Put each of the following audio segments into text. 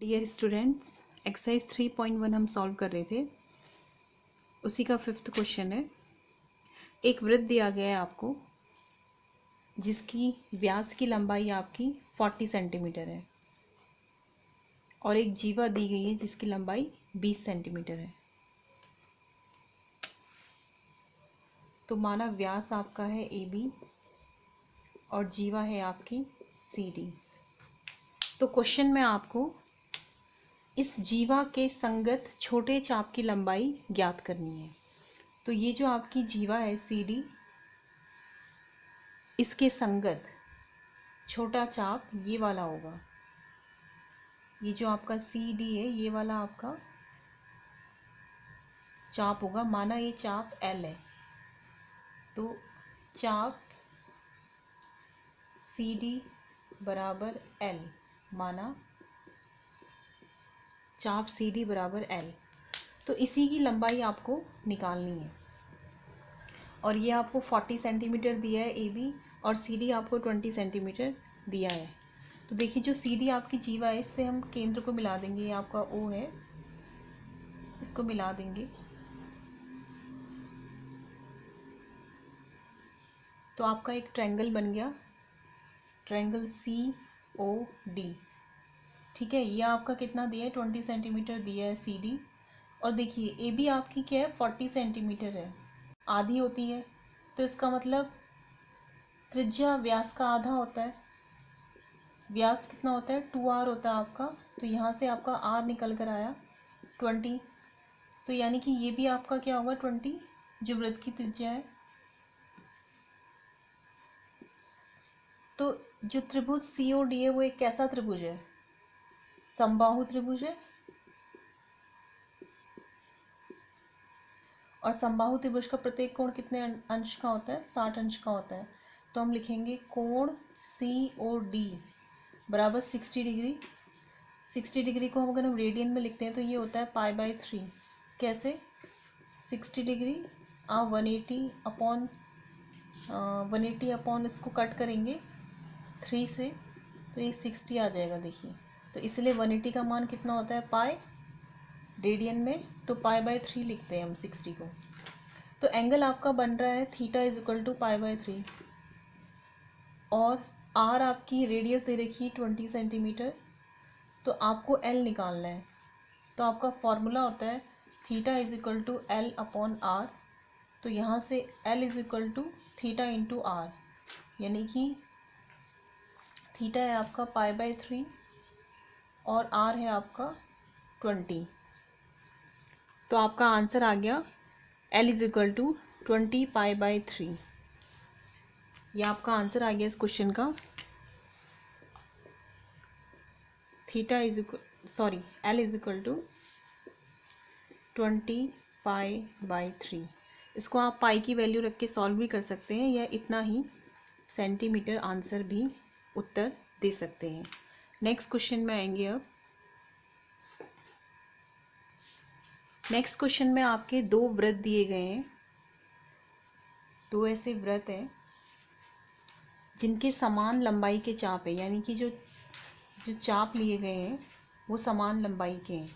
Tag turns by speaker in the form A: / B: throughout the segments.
A: Dear students, exercise 3.1 हम solve कर रहे थे। उसी का 5th क्वेश्चन है। एक वृत्त दिया गया है आपको जिसकी व्यास की लंबाई आपकी 40 सेंटीमीटर है और एक जीवा दी गई है जिसकी लंबाई 20 सेंटीमीटर है। तो माना व्यास आपका है AB और जीवा है आपकी CD। तो क्वेश्चन में आपको इस जीवा के संगत छोटे चाप की लंबाई ज्ञात करनी है। तो ये जो आपकी जीवा है CD, इसके संगत छोटा चाप ये वाला होगा। ये जो आपका CD है ये वाला आपका चाप होगा। माना ये चाप L है, तो चाप CD बराबर L, माना चाप CD बराबर L। तो इसी की लंबाई आपको निकालनी है और ये आपको 40 सेंटीमीटर दिया है AB और CD आपको 20 सेंटीमीटर दिया है। तो देखिए जो CD आपकी जीवा है इससे हम केंद्र को मिला देंगे। ये आपका O है, इसको मिला देंगे तो आपका एक ट्रायंगल बन गया, ट्रायंगल COD। ठीक है, ये आपका कितना दिया है 20 सेंटीमीटर दिया है CD। और देखिए AB आपकी क्या है 40 सेंटीमीटर है, आधी होती है। तो इसका मतलब त्रिज्या व्यास का आधा होता है। व्यास कितना होता है 2R होता है आपका। तो यहाँ से आपका R निकल कर आया 20। तो यानी कि ये भी आपका क्या होगा 20, जो वृत्त की त्रिज्या है। तो जो त्रिभुज COD है वो एक कैसा त्रिभुज है? समबाहु त्रिभुज है। और समबाहु त्रिभुज का प्रत्येक कोण कितने अंश का होता है? 60 अंश का होता है। तो हम लिखेंगे कोण COD बराबर 60 डिग्री। 60 डिग्री को हम अगर हम रेडियन में लिखते हैं तो ये होता है π/3। कैसे? 60 डिग्री 180 अपॉन इसको कट करेंगे 3 से, तो ये 60 आ जाएगा। देखिए तो इसलिए 180 का मान कितना होता है पाई रेडियन में, तो π/3 लिखते हैं हम 60 को। तो एंगल आपका बन रहा है थीटा इज इक्वल टू π/3 और आर आपकी रेडियस दे रखी है 20 सेंटीमीटर। तो आपको एल निकालना है। तो आपका फॉर्मूला होता है theta is equal to L upon R. तो यहाँ से L is equal to theta into R, यानी कि थीटा है आपका π/3 और आर है आपका 20। तो आपका आंसर आ गया एल इज इक्वल टू 20 π/3। ये आपका आंसर आ गया इस क्वेश्चन का। L is equal to 20 π/3। इसको आप पाई की वैल्यू रख के सॉल्व भी कर सकते हैं या इतना ही सेंटीमीटर आंसर भी उत्तर दे सकते हैं। नेक्स्ट क्वेश्चन में आएंगे। अब नेक्स्ट क्वेश्चन में आपके दो वृत्त दिए गए हैं। दो ऐसे वृत्त हैं जिनके समान लंबाई के चाप है, यानी कि जो चाप लिए गए हैं वो समान लंबाई के हैं।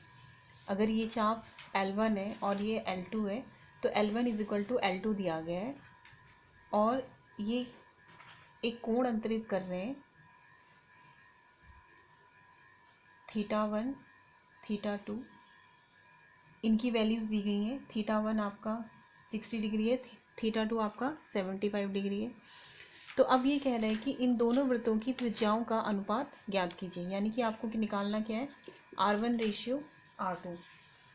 A: अगर ये चाप L1 है और ये L2 है तो L1 is equal to L2 दिया गया है और ये एक कोण अंतरित कर रहे हैं θ1 θ2। इनकी वैल्यूज़ दी गई हैं। θ1 आपका 60 डिग्री है, θ2 आपका 75 डिग्री है। तो अब ये कह रहे हैं कि इन दोनों वृत्तों की त्रिज्याओं का अनुपात ज्ञात कीजिए, यानी कि आपको निकालना क्या है R1:R2।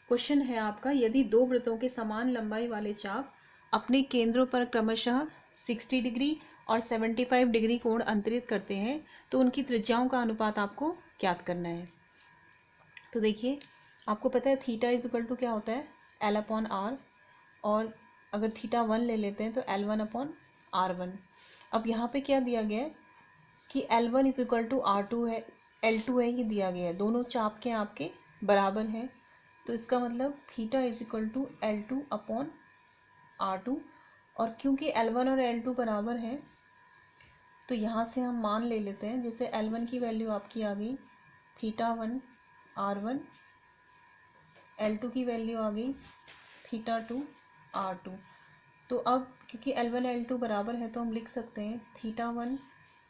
A: क्वेश्चन है आपका, यदि दो वृत्तों के समान लंबाई वाले चाप अपने केंद्रों पर क्रमशः 60 डिग्री और 75 डिग्री कोण अंतरित करते हैं तो उनकी त्रिज्याओं का अनुपात आपको ज्ञात करना है। तो देखिए आपको पता है थीटा इज इक्वल टू क्या होता है L/R, और अगर θ1 ले लेते हैं तो L1/R1। अब यहाँ पे क्या दिया गया है कि L1 is equal to R2 है, L2 है, ये दिया गया है। दोनों चाप के आपके बराबर हैं, तो इसका मतलब theta is equal to L2/R2। और क्योंकि L1 और L2 बराबर हैं तो यहाँ से हम मान ले लेते हैं। जैसे L1 की वैल्यू आपकी आ गई θ1 R1, L2 की वैल्यू आ गई θ2 R2। तो अब क्योंकि L1 L2 बराबर है तो हम लिख सकते हैं θ1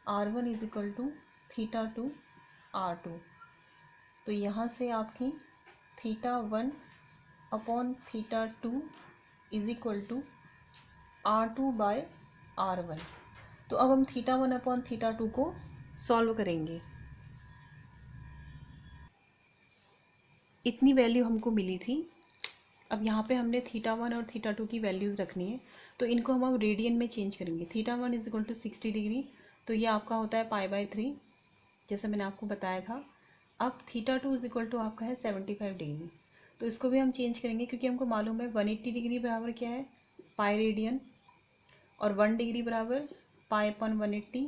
A: R1 is equal to θ2 R2। तो यहाँ से आपकी θ1 upon θ2 is equal to R2 by R1। तो अब हम θ1 अपॉन θ2 को सॉल्व करेंगे। इतनी वैल्यू हमको मिली थी। अब यहाँ पे हमने θ1 और θ2 की वैल्यूज़ रखनी है, तो इनको हम अब रेडियन में चेंज करेंगे। θ1 इज इक्वल टू 60 डिग्री, तो ये आपका होता है π/3 जैसे मैंने आपको बताया था। अब θ2 इज इक्वल टू आपका है 75 डिग्री, तो इसको भी हम चेंज करेंगे क्योंकि हमको मालूम है 180 डिग्री बराबर क्या है पाई रेडियन, और 1 डिग्री बराबर π/180,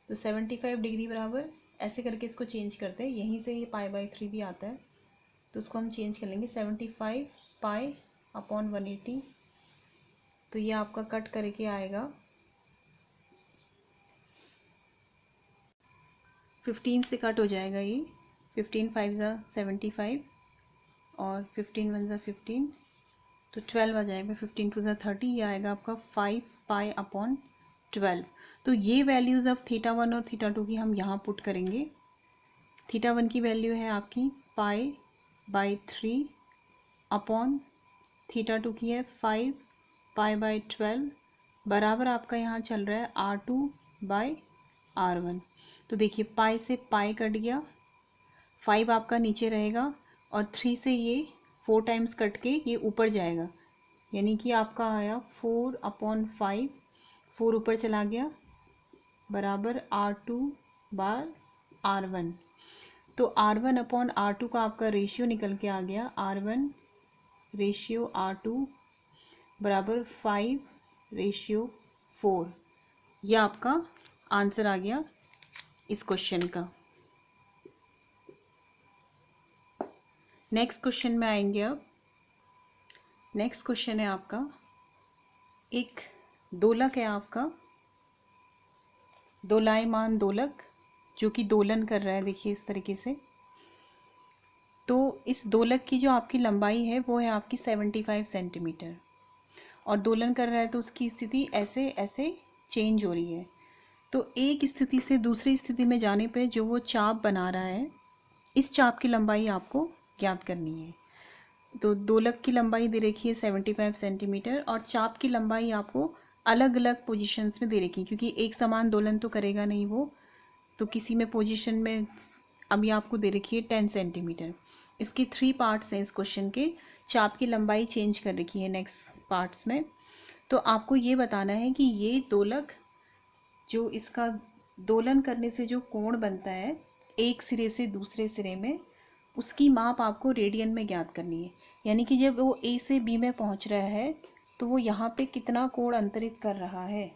A: तो 75 डिग्री बराबर ऐसे करके इसको चेंज करते हैं। यहीं से ये π/3 भी आता है, तो उसको हम चेंज कर लेंगे 75 π/180। तो ये आपका कट करके आएगा 15 से कट हो जाएगा ये। 15 5 ज़ा 75 और 15 1 ज़ा 15, तो 12 आ जाएगा। 15 2 ज़ा 30, ये आएगा आपका 5 π/12। तो ये वैल्यूज़ अब θ1 और θ2 की हम यहाँ पुट करेंगे। θ1 की वैल्यू है आपकी π/3 अपॉन θ2 की है 5 π/12 बराबर आपका यहाँ चल रहा है R2/R1। तो देखिए पाई से पाई कट गया, 5 आपका नीचे रहेगा और 3 से ये 4 टाइम्स कट के ये ऊपर जाएगा, यानी कि आपका आया 4/5, 4 ऊपर चला गया बराबर R2/R1। तो R1/R2 का आपका रेशियो निकल के आ गया R1/R2 बराबर 5/4। यह आपका आंसर आ गया इस क्वेश्चन का। नेक्स्ट क्वेश्चन में आएंगे। अब नेक्स्ट क्वेश्चन है आपका, एक दोलक है आपका, दोलायमान दोलक जो कि दोलन कर रहा है, देखिए इस तरीके से। तो इस दोलक की जो आपकी लंबाई है वो है आपकी 75 सेंटीमीटर, और दोलन कर रहा है तो उसकी स्थिति ऐसे ऐसे चेंज हो रही है। तो एक स्थिति से दूसरी स्थिति में जाने पे जो वो चाप बना रहा है, इस चाप की लंबाई आपको ज्ञात करनी है। तो दोलक की लंबाई दे रखी है 75 सेंटीमीटर, और चाप की लंबाई आपको अलग अलग पोजीशंस में दे रखी है, क्योंकि एक समान दोलन तो करेगा नहीं वो, तो किसी में पोजीशन में अभी आपको दे रखी है 10 सेंटीमीटर। इसके 3 पार्ट्स हैं इस क्वेश्चन के, चाप की लंबाई चेंज कर रखी है नेक्स्ट पार्ट्स में। तो आपको ये बताना है कि ये दोलक जो इसका दोलन करने से जो कोण बनता है एक सिरे से दूसरे सिरे में, उसकी माप आपको रेडियन में ज्ञात करनी है। यानी कि जब वो ए से बी में पहुंच रहा है तो वो यहाँ पे कितना कोण अंतरित कर रहा है,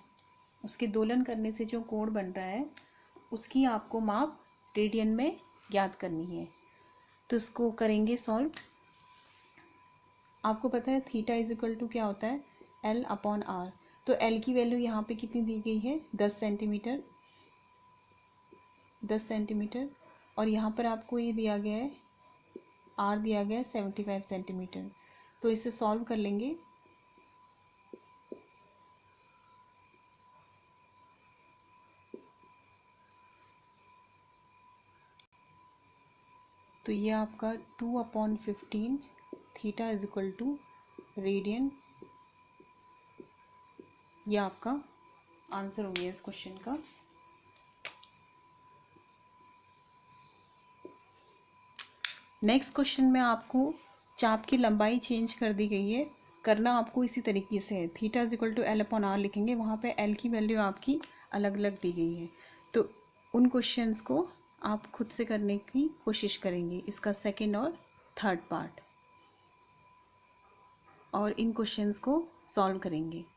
A: उसके दोलन करने से जो कोण बन रहा है उसकी आपको माप रेडियन में ज्ञात करनी है। तो इसको करेंगे सॉल्व। आपको पता है थीटा इज इक्वल टू क्या होता है L/R। तो L की वैल्यू यहाँ पे कितनी दी गई है 10 सेंटीमीटर, 10 सेंटीमीटर, और यहाँ पर आपको ये दिया गया है R दिया गया है 75 सेंटीमीटर। तो इसे सॉल्व कर लेंगे। तो ये आपका 2/15 theta is equal to radian, ये आपका आंसर हो गया इस क्वेश्चन का। नेक्स्ट क्वेश्चन में आपको चाप की लंबाई चेंज कर दी गई है, करना आपको इसी तरीके से है। Theta is equal to L/R लिखेंगे, वहाँ पे L की वैल्यू आपकी अलग अलग दी गई है। तो उन क्वेश्चंस को आप खुद से करने की कोशिश करेंगे, इसका सेकंड और थर्ड पार्ट, और इन क्वेश्चंस को सॉल्व करेंगे।